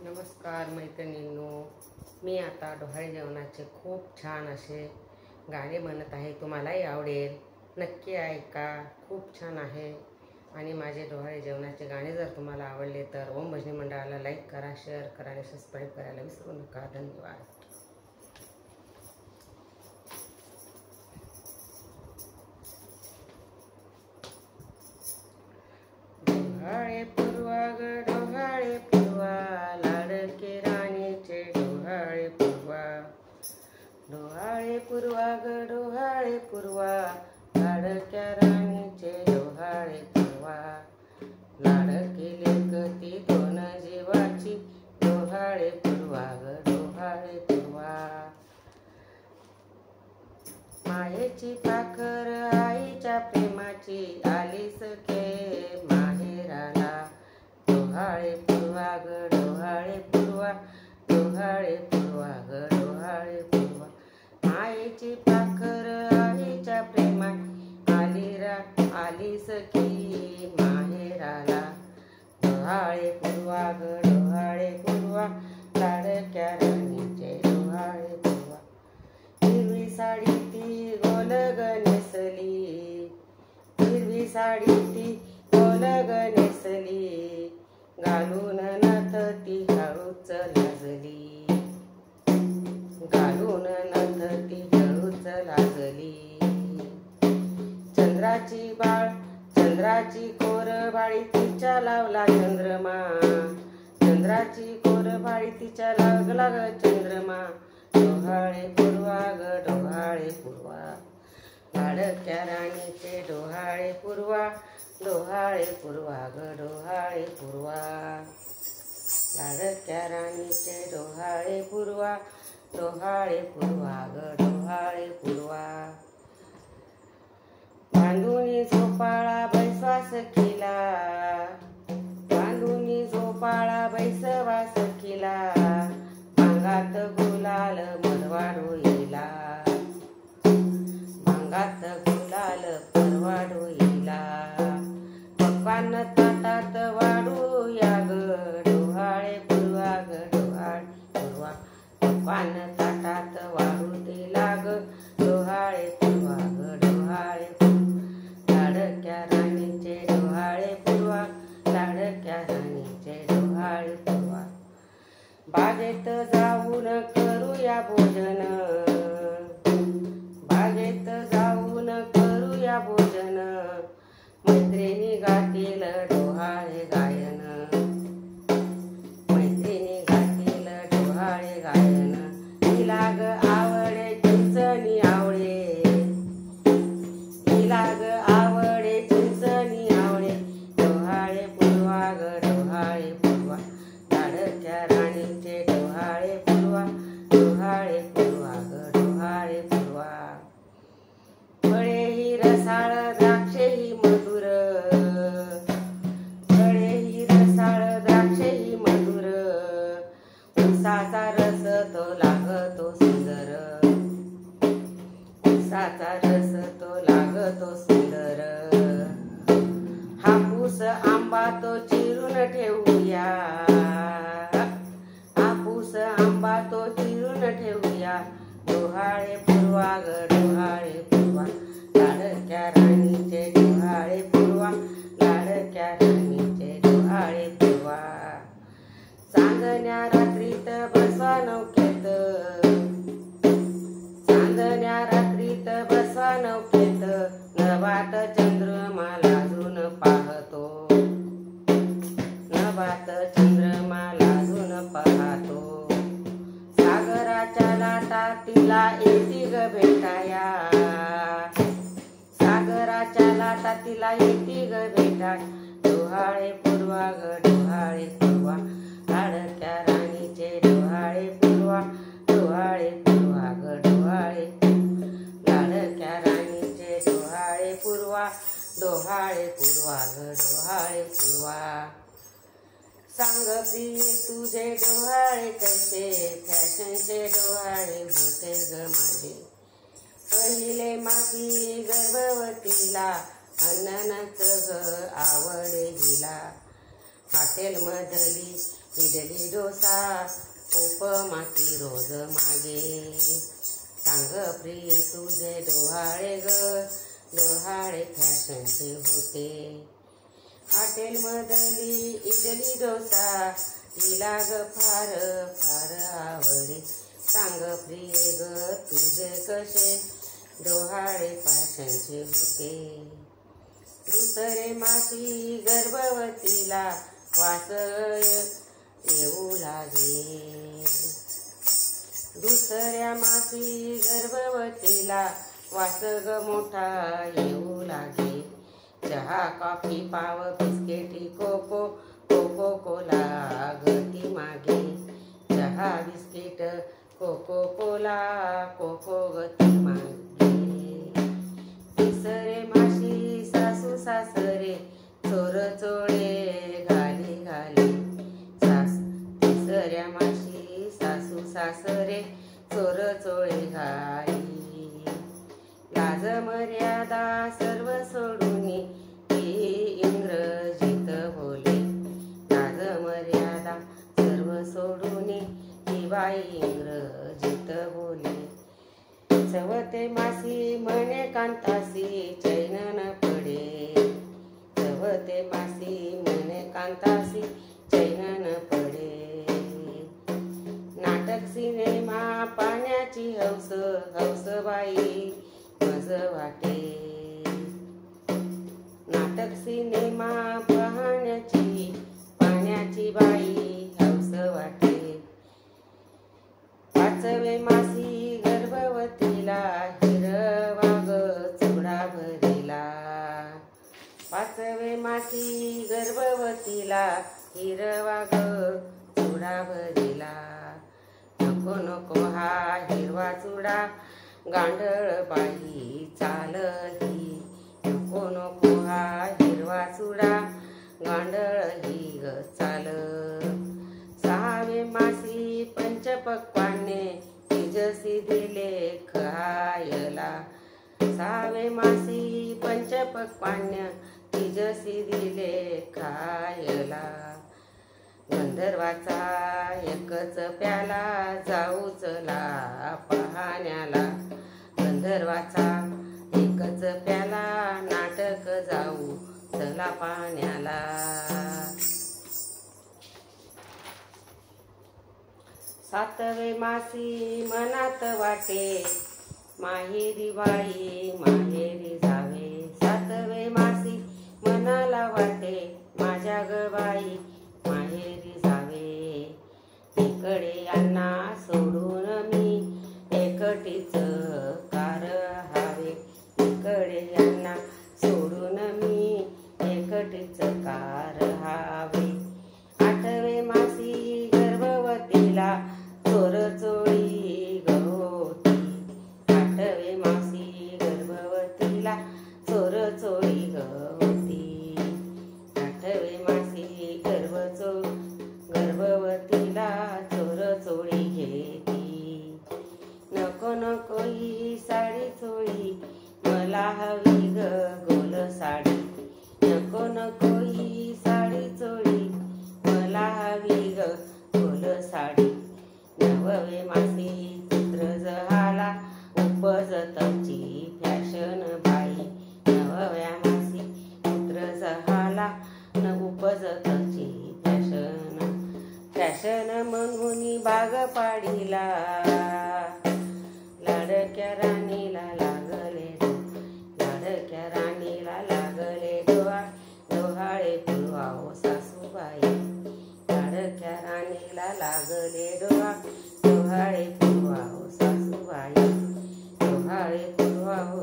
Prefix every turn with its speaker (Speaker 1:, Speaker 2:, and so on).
Speaker 1: नमस्कार मैत्रिणींनो, मी आता डोहाळे जेवणाचे खूप छान असे गाणे म्हणत आहे. तुम्हालाही आवडेल, नक्की ऐका. खूप छान आहे. आणि माझे डोहाळे जेवणाचे गाणे जर तुम्हाला आवडले तर ओम भजनी मंडळाला लाईक करा, शेअर करा आणि सबस्क्राईब करायला विसरू नका. धन्यवाद. डोहाळे पूर्वा ग डोहाळे पूर्वा, लाडके राणीचे डोहाळे पूर्वा. डोहाळे पूर्वा ग डोहाळे पूर्वा, लाडक्या राणीचे डोहाळे पूर्वा. लाडकी लेकती दोन जीवाची, डोहाळे पूर्वा ग डोहाळे पूर्वा. मायेची पाखर आईच्या प्रेमाची, आली सखे माहेराला. डोहाळे पूर्वा ग डोहाळे पूर्वा, डोहाळे पूर्वा ग डोहाळे पूर्वा. मायेची पाखर आईच्या प्रेमाची, आली सखी माहेराला. डोहाळे पूर्वा ग डोहाळे पूर्वा, लाडक्या राणीचे डोहाळे पूर्वा. हिरवी साडी ती गोलग नेसली, हिरवी साडी ती गोलग नेसली. घालून नथ ती हळूच लाजली, घालून नथ ती हळूच लाजली. चंद्राची कोरबाळी तिच्या लावला चंद्रमा, चंद्राची कोरबाळी तिच्या लागला ग चंद्रमा. डोहाळे पूर्वा ग डोहाळे पूर्वा, लाडक्या राणीचे डोहाळे पूर्वा. डोहाळे पूर्वा ग डोहाळे पूर्वा, लाडक्या राणीचे डोहाळे पूर्वा. डोहाळे पूर्वा ग डोहाळे पूर्वा. बांधुनी झोपाळा बैसवा सखीला, बांधुनी झोपाळा बैसवा सखीला. भांगात गुलाल मरवा डोईला, भांगात गुलाल परवा डोईला. पक्वान ताटात वाढूया ग डोहाळे पूर्वा ग डोहाळे पूर्वा. पक्वान ताटात वाढू दिला ग डोहाळे पूर्वा ग डोहाळे पूर्वा. लाडक्या राणीचे डोहाळे पूर्वा, लाडक्या राणीचे डोहाळे पूर्वा. बागेत जाऊन करूया भोजन, बागेत जाऊन करूया भोजन. मैत्रिणी गातील डोहाळे गायन, मैत्रिणी गातील डोहाळे गायन. तिला ग आवडे चिंचणी आवडे, तिला ग आवडे चिंचणी आवडे. डोहाळे पूर्वा ग डोहाळे पूर्वा, लाडक्या राणीचे डोहाळे पूर्वा. डोहाळे पूर्वा ग डोहाळे पूर्वा. फळे ही रसाळ द्राक्षे ही मधुर, फळे ही रसाळ द्राक्षे ही मधुर. उसाचा रस तो लागतो सुंदर, उसाचा रस तो लागतो सुंदर. हापूस आंबा तो चिरून ठेवूया, हापूस आंबा तो चिरून ठेवूया. डोहाळे पूर्वा ग डोहाळे पूर्वा, लाडक्या राणीचे डोहाळे पूर्वा. लाडक्या राणीचे डोहाळे पूर्वा. चांदण्या रात्रीत बसवा नौकेत, चांदण्या रात्रीत बसवा नौकेत. नभात चंद्रमा लाजून पाहतो, नभात चंद्रमा लाजून पाहतो. सागराच्या लाटा तिला येती ग भेटाया, सागराच्या लाटा तिला येती ग भेटा. डोहाळे पूर्वा ग डोहाळे पूर्वा, लाडक्या राणीचे डोहाळे पूर्वा. डोहाळे पूर्वा ग डोहाळे पूर्वा, लाडक्या राणीचे डोहाळे पूर्वा. डोहाळे पूर्वा ग डोहाळे पूर्वा. सांग प्रिय तुझे डोहाळे कैसे, फॅशनचे डोहाळे होते ग माझे. पहिले मागी गर्भवतीला, अननच ग आवडे हिला. हॉटेल मधली इडली डोसा उपमा ती रोज मागे. सांग प्रिये तुझे डोहाळे ग, डोहाळे फॅशनचे होते. हॉटेलमधली इडली डोसा तिला ग फार फार आवडे. सांग प्रिये ग तुझे कसे डोहाळे फॅशनचे होते. दुसरे मासी गर्भवतीला वास येऊ लागे. दुसऱ्या मासी गर्भवतीला वास ग मोठा येऊ लागे. चहा कॉफी पाव बिस्किटी कोको कोको कोला गती मागे. चहा बिस्किट कोको कोला कोको गती मागे. तिसरे माशी सासू सासरे चोर चोळे घाली घाली. तिसऱ्या माशी सासू सासरे चोर चोळे घाली. लाज मर्यादा सर्व सोडून ती इंग्रजीत बोले. लाज मर्यादा सर्व सोडून ती बाई इंग्रजीत बोले. चवते मासी म्हणे कांतासी चैन न पडे. चवते मासी म्हणे कांतासी चैन न पडे. नाटक सिनेमा पाहण्याची हौस हौस बाई मज वाटे. नाटक सिनेमा पाहण्याची बाई हौस वाटे. पाचवे मासी गर्भवतीला हिरवा ग चुडा भरिला. पाचवे मासी गर्भवतीला हिरवा ग चुडा भरिला. नको नको हा हिरवा चुडा गांडळ बाई चालही. नको नको हा हिरवा चुडा गांडळ ही ग चाल. सहावे मासी पंचपक्वान्ने तिजसी दिले खायला. सहावे मासी पंचपक्वान्न तिजसी दिले खायला. गंधर्वाचा एकच प्याला जाऊ चला पाहण्याला. गंधर्वाचा एकच प्याला नाटक जाऊ चला पाहण्याला. सातवे मासी मनात वाटे माहेरी बाई माहेरी जावे. सातवे मासी मनाला वाटे माझ्या ग बाई माहेरी जावे. इकडे यांना सोडून मी एकटीच कार हावे. इकडे यांना सोडून मी एकटीच कार हावे. आठवे मासी गर्भवतीला चोर चोळी ग होती. आठवे मासी गर्भवतीला चोर चोळी ग होती. आठवे मासी गर्भवतीला चोर चोळी घेती. नको नको ही साडी चोळी मला हवी ग गोल साडी. नको नको ही साडी चोळी मला हवी ग गोल साडी. नववे मासी पुत्र जहाला उपजतची फॅशन बाई. नवव्या मासी पुत्र जहाला न उपजतची फॅशन. फॅशन म्हणून बाग पाडीला लाडक्या राणीला लागले. लाडक्या राणीला लागले डोहाळे पुरवाओ सासूबाई. लाडक्या राणीला लागले डोहाळे पुरवाओ सासूबाई. डोहाळे पुरवाओ